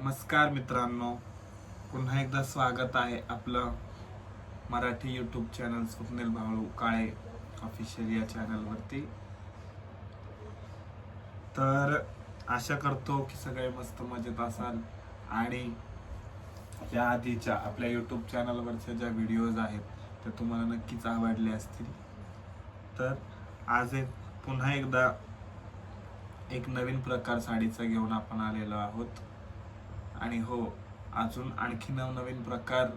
नमस्कार मित्रांनो, पुन्हा एकदा स्वागत आहे आपलं मराठी यूट्यूब चॅनल स्वप्नील भाऊ काळे ऑफिशियल या चॅनलवरती. तर आशा करतो की सगळे मस्त मजेत असाल आणि या आधीच्या आपल्या यूट्यूब चॅनलवरच्या ज्या व्हिडिओज आहेत त्या तुम्हाला नक्कीच आवडले असतील. तर आज पुन्हा एकदा एक नवीन प्रकार साडीचा घेऊन आपण आलेलो आहोत. आणि हो, अजून आणखी नवनवीन प्रकार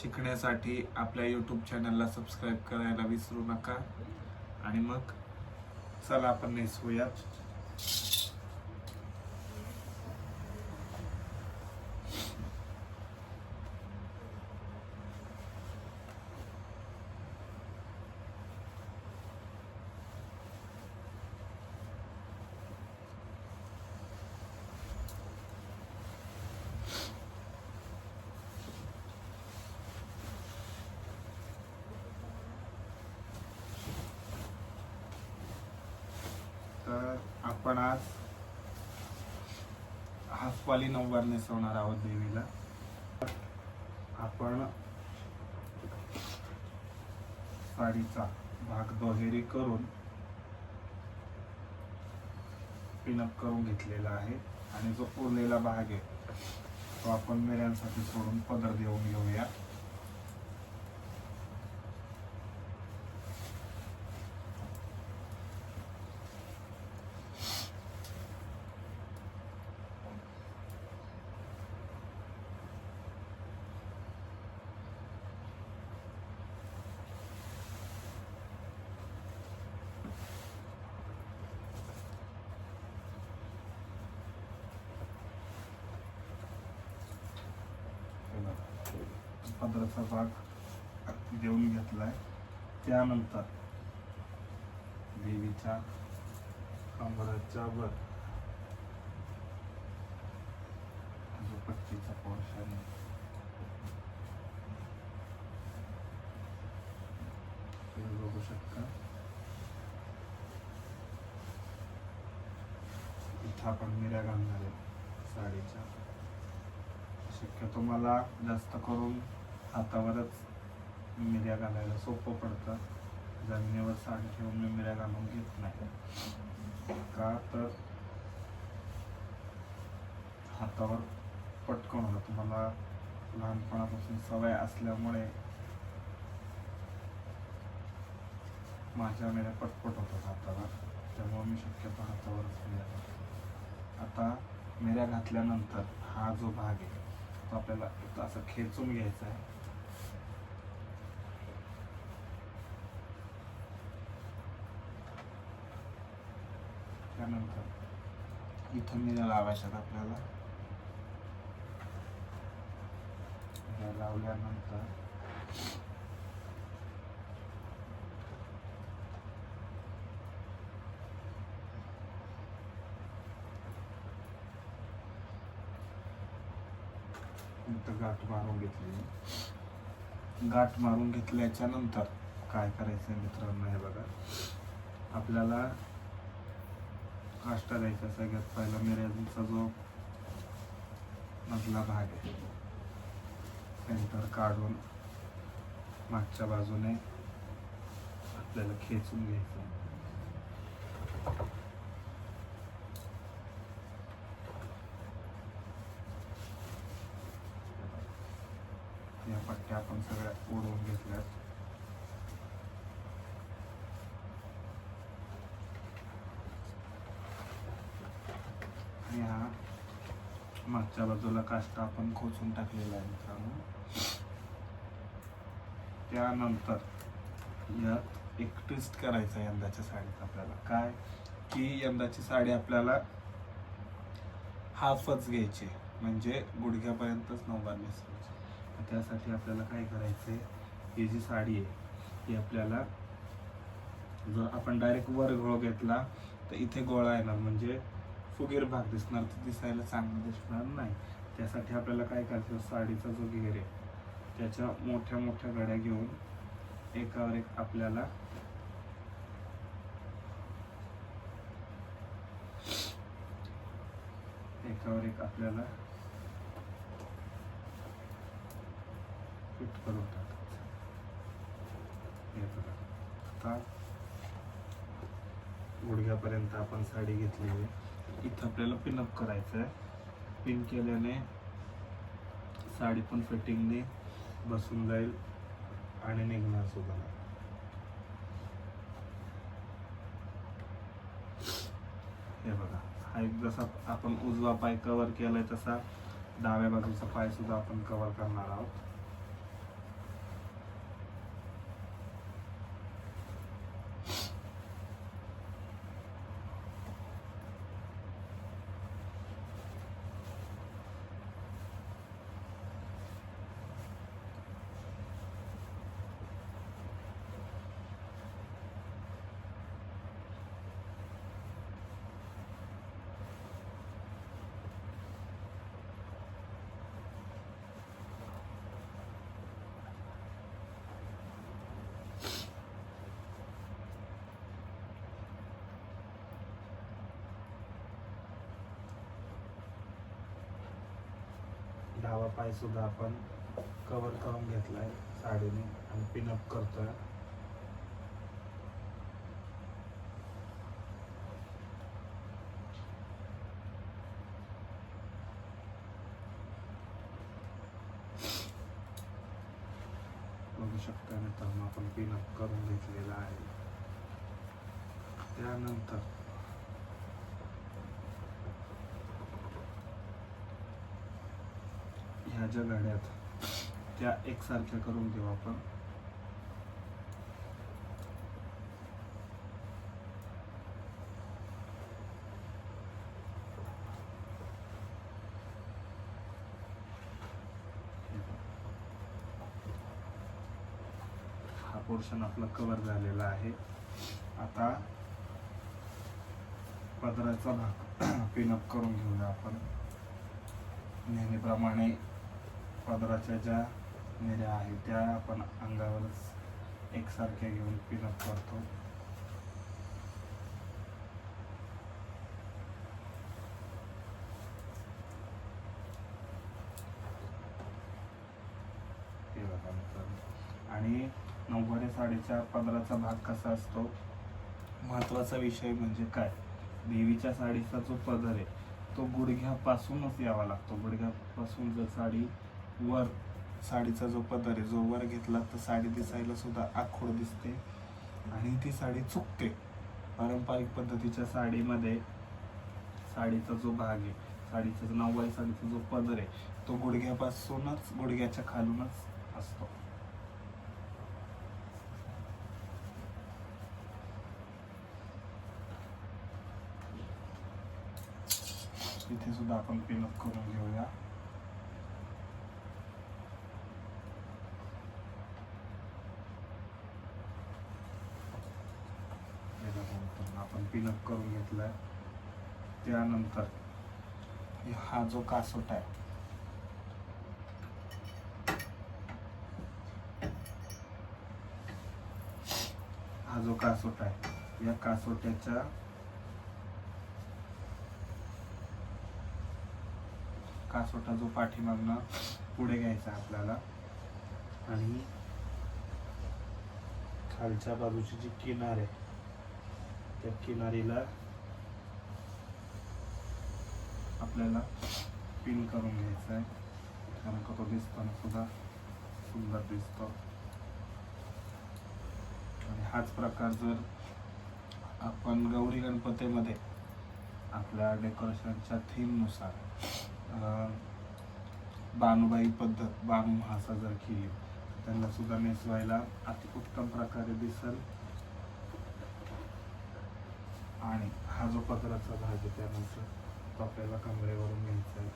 शिकण्यासाठी आपल्या यूट्यूब चॅनलला सबस्क्राईब करायला विसरू नका. आणि मग चला आपण नेसूयात. तर आपण आज हाफवाली नऊवार नेसवणार आहोत देवीला. आपण साडीचा भाग दुहेरी करून पिनअप करून घेतलेला आहे आणि जो उरलेला भाग आहे तो आपण मिऱ्यांसाठी सोडून पदर देऊन घेऊया. पदराचा भाग देऊन घेतलाय. त्यानंतर देवीच्या कमराच्या वर जो पट्टीचा पोर्शन आहे तुम्ही बघू शकता. इथं आपण मिऱ्या घालणार आहे साडीच्या. शक्यतो मला जास्त करून हातावरच मिऱ्या घालायला सोपं पडतं. जमिनीवर साडी ठेवून मी मिऱ्या घालून घेत नाही. का तर हातावर पटकन होतं. मला लहानपणापासून सवय असल्यामुळे माझ्या मिऱ्या पटपट होतात हातावर, त्यामुळे मी शक्यतो हातावरच मिऱ्या घालतो. आता मिऱ्या घातल्यानंतर हा जो भाग आहे तो आपल्याला असं खेचून घ्यायचा आहे. त्यानंतर इथं मिऱ्या लावायच्यात आपल्याला. लावल्यानंतर गाठ मारून घेतली. गाठ मारून घेतल्याच्या नंतर काय करायचंय मित्रांनो, हे बघा. आपल्याला काष्टा द्यायचा. सगळ्यात पहिला मिऱ्यांचा जो मधला भाग आहे सेंटर काढून मागच्या बाजूने आपल्याला खेचून घ्यायचं. या पट्ट्या आपण सगळ्या ओढून घेतल्यात. आणि हा मागच्या बाजूला काष्टा आपण खोचून टाकलेला आहे मित्रांनो. त्यानंतर यात एक ट्विस्ट करायचा यंदाच्या साडीत आपल्याला. काय की यंदाची साडी आपल्याला हाफच घ्यायची, म्हणजे गुडघ्यापर्यंतच नऊवार नेसायची. त्यासाठी आपल्याला काय करायचंय, ही जी साडी आहे ही आपल्याला, जर आपण डायरेक्ट वर घोळ घेतला तर इथे गोळा येणार, म्हणजे फुगीर भाग दिसणार, तर दिसायला चांगलं दिसणार नाही. त्यासाठी आपल्याला काय करायचं, साडीचा जो घेर आहे त्याच्या मोठ्या मोठ्या घड्या घेऊन एकावर एक आपल्याला एकावर एक आपल्याला फिट करून टाकायचं. हे बघा, आता गुडघ्यापर्यंत आपण साडी घेतलेली आहे. इथं आपल्याला पिनअप करायचं आहे. पिन केल्याने साडी पण फिटिंगने बसून जाईल आणि निघणार सुद्धा नाही. हे बघा, हा एक जसा आपण उजवा पाय कव्हर केलाय तसा डाव्या बाजूचा पाय सुद्धा आपण कव्हर करणार आहोत. डावा पाय सुद्धा आपण कव्हर करून घेतलाय साडीने आणि पिनअप करतोय. बघू शकता मित्रांनो, आपण पिनअप करून घेतलेला आहे. त्यानंतर ह्या ज्या घड्यात त्या एकसारख्या करून घेऊ आपण. हा पोर्शन आपला कव्हर झालेला आहे. आता पदराचा भाग पिनअप करून घेऊया आपण. नेहमीप्रमाणे पदराच्या ज्या निऱ्या आहेत त्या आपण अंगावरच एकसारख्या घेऊन पिनअप करतो. हे बघा मित्रांनो, आणि नऊवारी साडीच्या पदराचा भाग कसा असतो, महत्वाचा विषय म्हणजे काय, देवीच्या साडीचा जो पदर आहे तो गुडघ्यापासूनच यावा लागतो. गुडघ्यापासून जर साडी वर, साडीचा जो पदर आहे जो वर घेतला तर साडी दिसायला सुद्धा आखूड दिसते आणि ती साडी चुकते. पारंपरिक पद्धतीच्या साडीमध्ये साडीचा जो भाग आहे, साडीचा नऊवारी साडीचा जो पदर आहे तो गुडघ्यापासूनच, गुडघ्याच्या खालूनच असतो. इथे सुद्धा आपण पिनअप करून घेऊया. आपण पिनअप करून घेतलाय. त्यानंतर हा जो कासोटा आहे, हा जो कासोटा आहे, या कासोट्याच्या कासोटा जो पाठीमागनं पुढे घ्यायचा आपल्याला आणि खालच्या बाजूची जी किनार आहे त्या किनारीला आपल्याला पिन करून घ्यायचा आहे. कारण का तो दिसताना सुद्धा सुंदर दिसतो. आणि हाच प्रकार जर आपण गौरी गणपतीमध्ये आपल्या डेकोरेशनच्या थीमनुसार बानुबाई पद्धत, बानू महासा जर केली त्यांना सुद्धा नेसवायला अति उत्तम प्रकारे दिसेल. आणि हा जो पदराचा भाग आहे त्यानंतर तो आपल्याला कमरेवरून घ्यायचा आहे.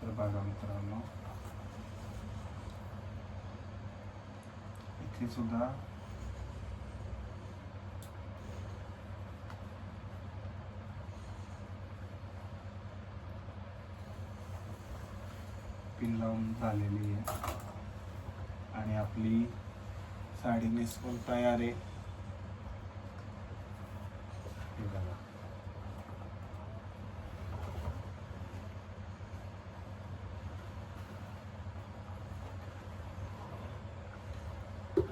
तर बघा मित्रांनो, इथे सुद्धा पिन लावून झालेली आहे. आणि आपली साडी नेसवून तयार आहे. हे बघा.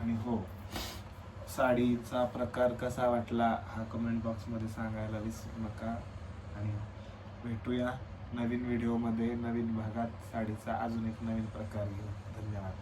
आणि हो, साडीचा प्रकार कसा वाटला हा कमेंट बॉक्समध्ये सांगायला विसरू नका. आणि भेटूया नवीन व्हिडिओमध्ये, नवीन भागात साडीचा अजून एक नवीन प्रकार घेऊन. धन्यवाद.